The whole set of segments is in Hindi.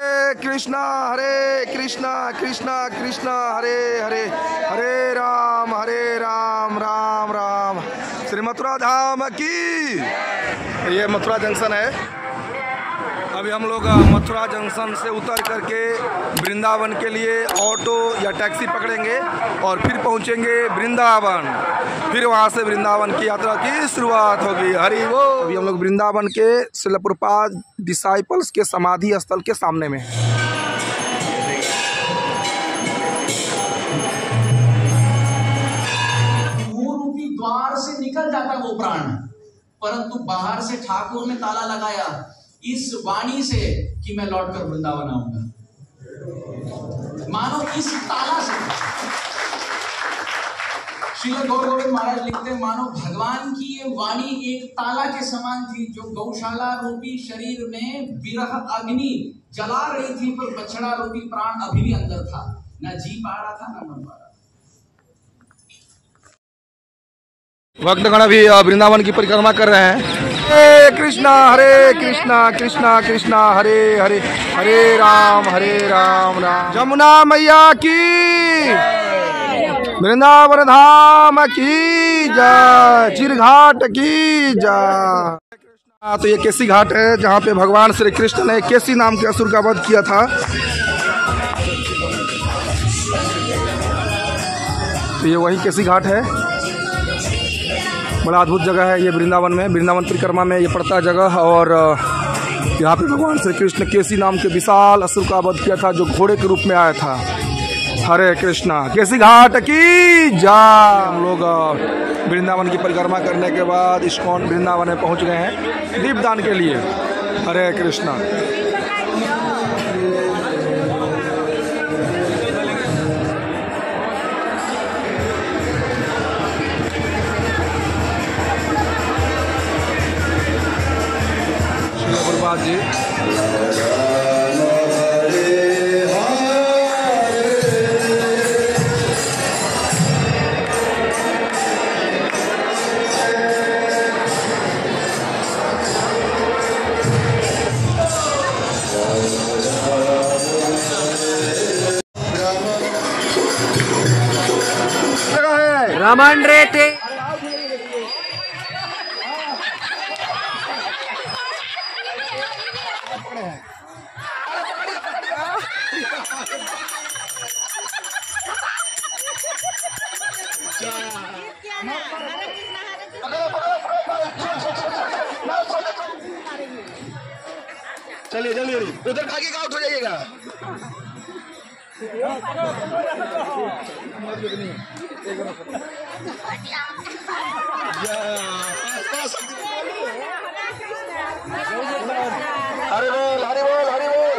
हरे कृष्णा कृष्णा कृष्णा हरे हरे, हरे राम राम राम। श्री मथुरा धाम की। ये मथुरा जंक्शन है। अभी हम लोग मथुरा जंक्शन से उतर करके वृंदावन के लिए ऑटो या टैक्सी पकड़ेंगे और फिर पहुंचेंगे वृंदावन। फिर वहां से वृंदावन की यात्रा की शुरुआत होगी। हरि बोल। अभी हम लोग वृंदावन के श्रील प्रभुपाद डिसाइपल्स के समाधि स्थल के सामने में। रूपी द्वार से निकल जाता वो प्राण, परंतु बाहर से ठाकुर ने ताला लगाया इस वाणी से कि मैं लौटकर वृंदावन आऊंगा। मानो इस ताला से श्रील गौर गोविंद महाराज लिखते हैं, मानो भगवान की ये वाणी एक ताला के समान थी जो गौशाला रूपी शरीर में विरह अग्नि जला रही थी, पर बछड़ा रूपी प्राण अभी भी अंदर था, ना जी पा रहा था ना मन पा रहा था। भक्तगण अभी वृंदावन की परिक्रमा कर रहे हैं। हरे कृष्णा कृष्णा कृष्णा हरे हरे, हरे राम राम। जमुना मैया की, वृंदावन धाम की जय, चिरघाट की जय। तो ये केसी घाट है जहाँ पे भगवान श्री कृष्ण ने केसी नाम के असुर का वध किया था। तो ये वही केसी घाट है। बड़ा अद्भुत जगह है ये वृंदावन में, वृंदावन परिक्रमा में ये पड़ता है जगह। और यहाँ पे भगवान श्री कृष्ण केसी नाम के विशाल असुर का वध किया था जो घोड़े के रूप में आया था। हरे कृष्णा। केसी घाट की जय। हम लोग वृंदावन की परिक्रमा करने के बाद इस्कॉन वृंदावन में पहुँच गए हैं दीपदान के लिए। हरे कृष्णा। जी रमन रेते चलिए चलिए, उधर भागे का आउट हो जाइएगा। हरि बोल हरि बोल हरि बोल।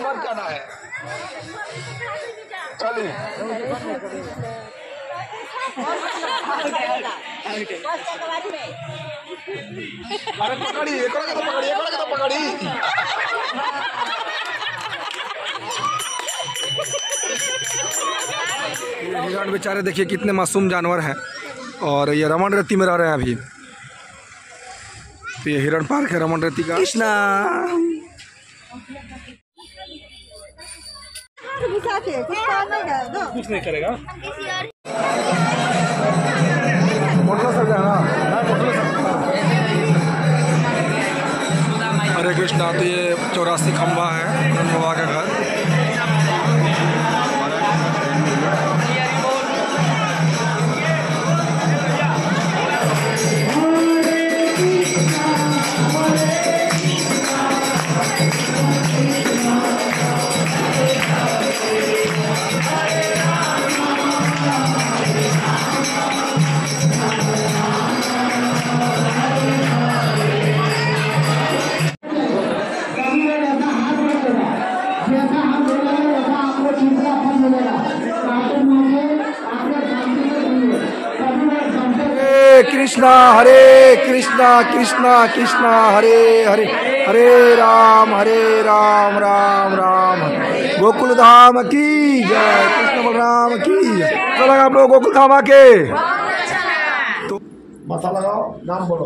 मर जाना है। चलिए अरे पकड़ी, एक और तो पकड़ी, एक और तो पकड़ी। ये हिरण बेचारे देखिए कितने मासूम जानवर हैं और ये रमन रेती में रह रहे हैं अभी। तो ये हिरण पार्क है रमन रेती का। कृष्णा कुछ नहीं करेगा। हरे कृष्णा। तो ये 84 खंबा है बाबा का घर। हरे कृष्णा कृष्णा कृष्णा हरे हरे, हरे राम राम राम। गोकुल धाम की जय, कृष्ण बलराम की जय। तो लगा आप लोग गोकुल धाम आके तो माथा लगाओ, नाम बोलो।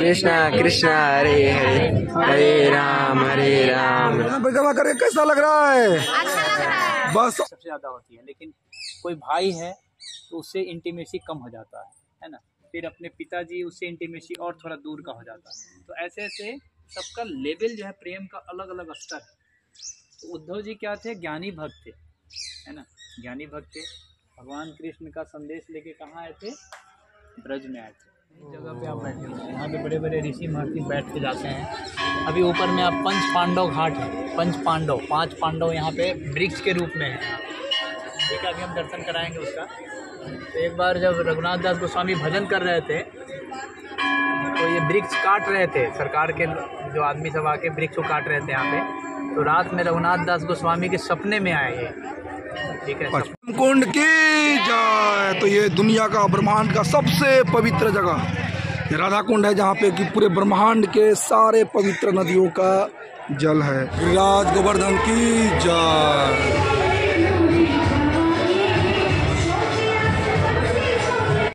कृष्णा कृष्णा हरे हरे हरे राम परिक्रमा करके कैसा लग रहा है? अच्छा लग रहा है। बस सबसे ज़्यादा होती है, लेकिन कोई भाई है तो उससे इंटीमेसी कम हो जाता है ना। फिर अपने पिताजी, उससे इंटीमेसी और थोड़ा दूर का हो जाता है। तो ऐसे ऐसे सबका लेवल जो है प्रेम का अलग अलग स्तर है। तो उद्धव जी क्या थे? ज्ञानी भक्त थे, है ना। ज्ञानी भक्त थे, भगवान कृष्ण का संदेश लेके कहाँ आए थे? ब्रज में आए थे। इस जगह पे आप बैठे हैं, यहाँ पे बड़े बड़े ऋषि महर्षि बैठ के जाते हैं। अभी ऊपर में आप पंच पांडव घाट है, पंच पांडव, 5 पांडव यहाँ पे वृक्ष के रूप में है। ठीक है, अभी हम दर्शन कराएंगे उसका। तो एक बार जब रघुनाथ दास गोस्वामी भजन कर रहे थे तो ये वृक्ष काट रहे थे, सरकार के जो आदमी सब आके वृक्ष को काट रहे थे यहाँ पे। तो रात में रघुनाथ दास गोस्वामी के सपने में आए ये, ठीक है। कुंड की जय। तो ये दुनिया का, ब्रह्मांड का सबसे पवित्र जगह ये राधा कुंड है, जहाँ पे कि पूरे ब्रह्मांड के सारे पवित्र नदियों का जल है। गिरिराज गोवर्धन की जय।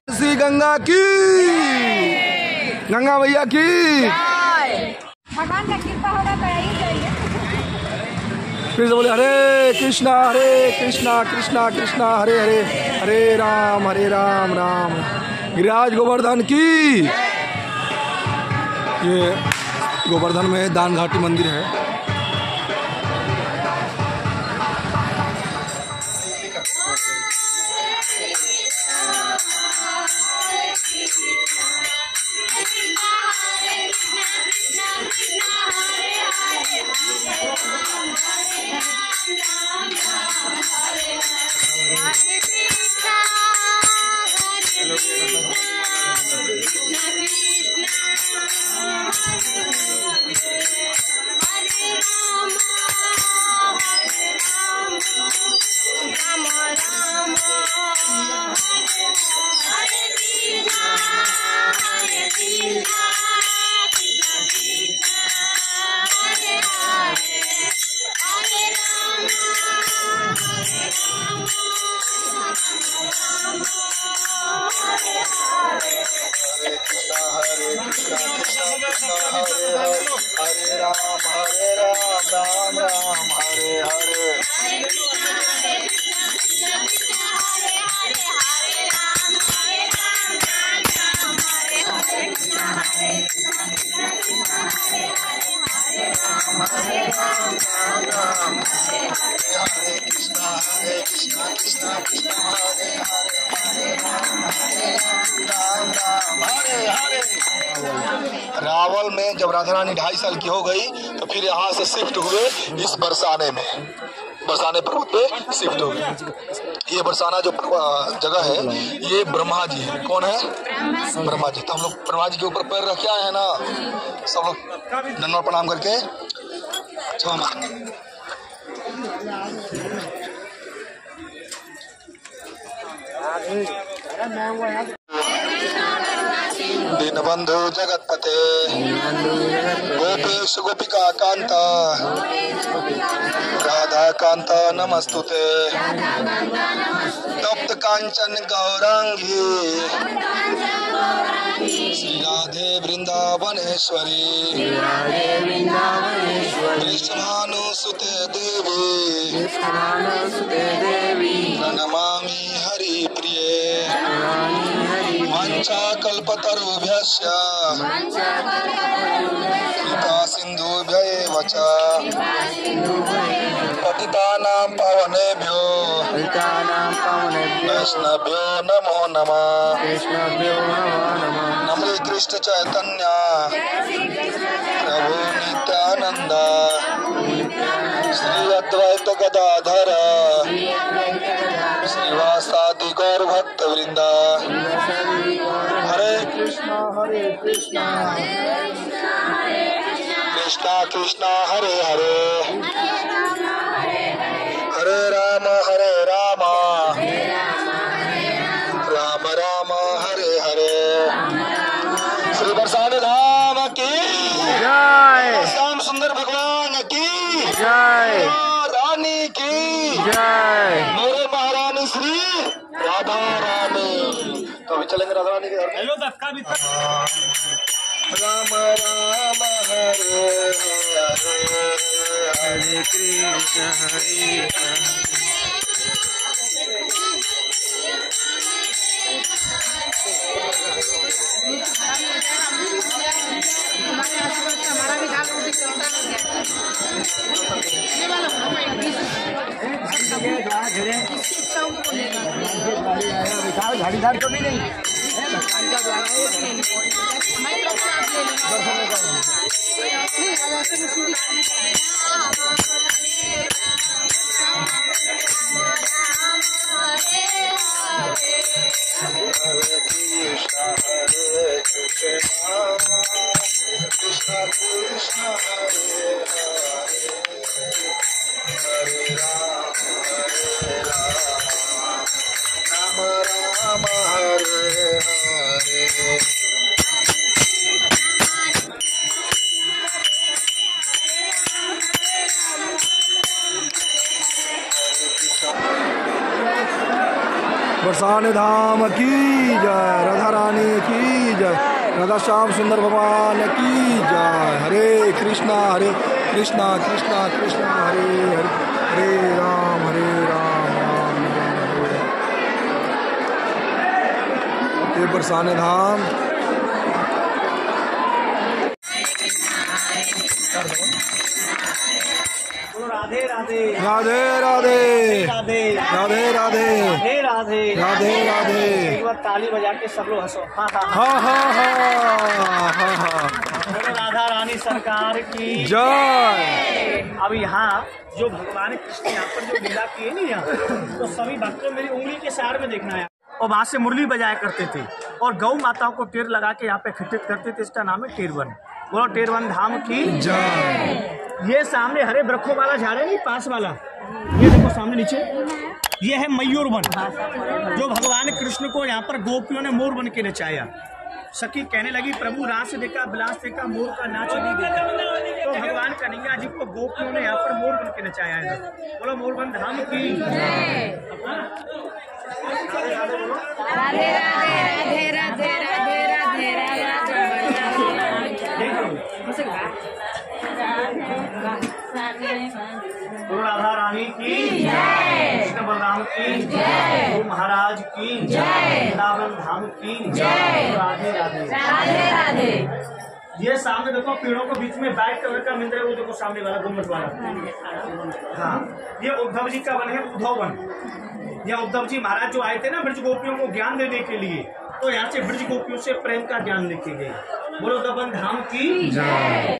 श्री गंगा की, गंगा मैया की। भगवान का कृपा होगा तो यही चाहिए। फिर से बोले हरे कृष्णा कृष्णा कृष्णा हरे हरे हरे राम राम। गिरिराज गोवर्धन की। ये गोवर्धन में दान घाटी मंदिर है। हरे राम राम राम हरे हरे। रावल में जब राधा रानी 2.5 साल की हो गई तो फिर यहाँ से शिफ्ट हुए इस बरसाने में, बरसाने पर्वत पे शिफ्ट हो गए। ये बरसाना जो जगह है ये ब्रह्मा जी है। कौन है? ब्रह्मा जी। तो हम लोग ब्रह्मा जी के ऊपर पैर रखे आए हैं ना, सब लोग दंडवत प्रणाम करके। दीनबंधु जगतपते गोपेश गोपिका कांता राधा कांता नमस्तुते तप्त कांचन गौरांगी श्री राधे वृंदावनेश्वरी कृष्णानुसुते देवी प्रणमामि हरि प्रिये वाञ्छा कल्पतरुभ्यश्च कृपा सिन्धुभ्यैव च पतितानां पावनेभ्यो वैष्णवेभ्यो नमो नमः। नमो कृष्ण चैतन्य प्रभु नित्यानंद श्री अद्वैत गदाधर श्रीवासादि गौर भक्त वृंदा। हरे कृष्णा कृष्णा कृष्णा हरे हरे हरे राम राम राम हरे हरे। श्री बरसाने धाम की जय। श्याम सुंदर भगवान की जय। रानी की जय। मेरे महारानी श्री राधा रानी। तो अभी चलेंगे राधा रानी के घर। राम राम हरे हरे हरे कृष्ण हरे झाड़ीदार तो भी नहीं हरे कृष्णा कृष्णा कृष्णा हरे हरे राम राम राम हरे हरे बरसाने धाम की जय, राधा रानी की जय, राधा श्याम सुंदर भगवान की जय। हरे कृष्णा कृष्णा कृष्णा हरे हरे, हरे राम राम राम हरे। ये बरसाने धाम राधे राधे राधे राधे राधे राधे राधे राधे राधे राधे राधे। एक बार ताली बजा के सब लोग हंसो। हाँ हाँ हाँ हाँ हाँ हाँ बोलो राधा रानी सरकार की जय। अब यहाँ जो भगवान कृष्ण यहाँ पर जो लीला किए नहीं यहाँ, तो सभी भक्तों मेरी उंगली के सार में देखना है। और वहाँ से मुरली बजाया करते थे और गौ माताओं को टेर लगा के यहाँ पे इकट्ठित करते थे। इसका नाम है टेरवन। बोलो टेरवन धाम की जय। ये सामने हरे वृक्षों वाला झाड़ है नहीं, पास वाला, ये देखो सामने नीचे, ये है मयूर वन, जो भगवान कृष्ण को यहाँ पर गोपियों ने मोर बन के नचाया। सखी कहने लगी प्रभु रास देखा, विलास देखा, मोर का नाच नहीं देखा। तो भगवान कन्हैया जी को गोपियों ने यहाँ पर मोर बन के नचाया है। बोलो मोरवन धाम की राधे राधे राधे राधे राधे राधे राधा रानी की जय, कृष्ण बलराम की जय, महाराज की जय, वृंदावन धाम की जय। राधे राधे राधे राधे। ये सामने देखो पेड़ों के बीच में व्हाइट कलर का मंदिर है, वो देखो सामने वाला गुम्बद वाला। हाँ, ये उद्धव जी का वन है, उद्धव वन। ये उद्धव जी महाराज जो आए थे ना ब्रज गोपियों को ज्ञान देने के लिए, तो यहाँ से ब्रज गोपियों से प्रेम का ज्ञान लेके गए। बोलो उद्धव धाम की जय।